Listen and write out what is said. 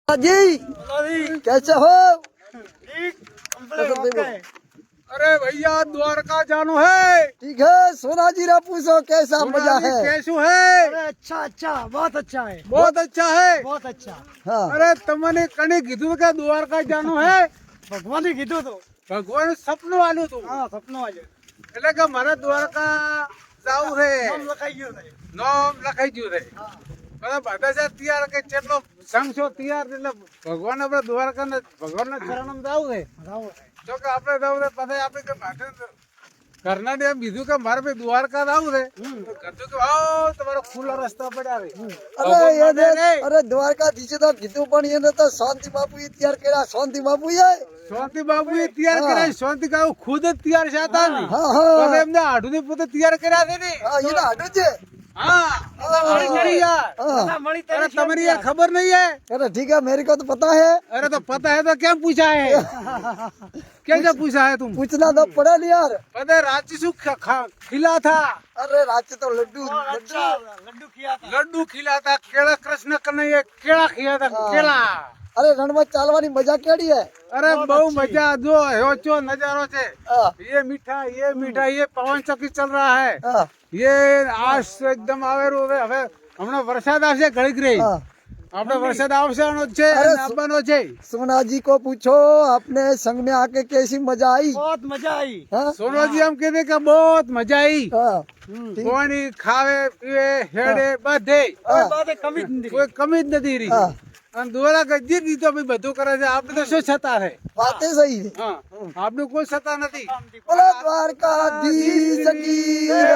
जी कैसे हो? अरे भैया द्वारका जानो है। ठीक है। सोना जी रा पूछो कैसा मजा है? कैसू है? अरे अच्छा अच्छा बहुत अच्छा है, बहुत अच्छा है। बहुत अच्छा। हाँ अरे तमने कने कीधु के द्वारका जानो है? ભગવાન કીધું તો ભગવાન સપનું આલ્યું તું હા સપનું આજે એટલે કે મારે દ્વારકા જાવું છે, નામ લખાઈ ગયું છે। નામ લખાઈ ગયું છે। બધા બધા છે તૈયાર કે કેટલો સંઘ છો તૈયાર એટલે ભગવાન આપણે દ્વારકા ને ભગવાન ના ચરણમાં જાવું છે। રાવો છે। જો કે આપણે જાવું છે પછી આપણે કે માથે ઘરના ને એમ કીધું કે મારે ભાઈ દ્વારકા જાવું છે તો કીધું કે આવો તમારો ખુલ્લા રસ્તા પડ્યા છે। अरे ये ભગવાન માટે નહીં, अरे द्वारकाधीश तो कीधु पण ये तो शांति बापू तैयार करा। शांति बापू ये શાંતિ બાબુ તૈયાર હા. કર્યા। શાંતિ કાકા ખુદ જ તૈયાર છે હતા ને हाँ हाँ પછી એમને આઢું પોતે તૈયાર કર્યા છે ને। हाँ ये ना हटो जे। હા મળી કરી યાર। हाँ બધા મળી अरे તને तुम्हारी यार खबर नहीं है? अरे ठीक है मेरे को तो पता है। अरे तो पता है तो क्या पूछा है? क्या क्या पूछा है तुम? पूछना तो पड़े नहीं यार। पता है रांची से खिला था, अरे रात तो लड्डू अच्छा लड्डू खिया था। लड्डू खिला था, केला कृष्ण कन्हैया केला खिया था, हाँ। केला। अरे रण में चालवानी मजा केड़ी है? अरे बहु मजा जो होचो नजारो से हाँ ये मीठा ये पवन चक्की चल रहा है। हाँ ये आज से एकदम आवेरू હવે હમણાં વરસાદ આવશે ઘડીક રહી हाँ। આપણે વરસાદ આવવાનો જ છે અરે અને આવવાનો છે। सोना जी को पूछो अपने संग में आके कैसी मजा आई? बहुत मजा आई। हाँ સોનોજી એમ કીધે કે बहुत મજા આવી। हाँ પાણી ખાવે પીવે હેડે બધે કોઈ બાતે કમી જ નથી। કોઈ કમી જ નથી રહી। हाँ અને દ્વારા ગજી દીધો ભાઈ બધું કરે છે। આપણે તો શું છતા છે? बातें सही है। હા આપણે કોઈ છતા નથી। बोलो द्वारकाधीश की जय।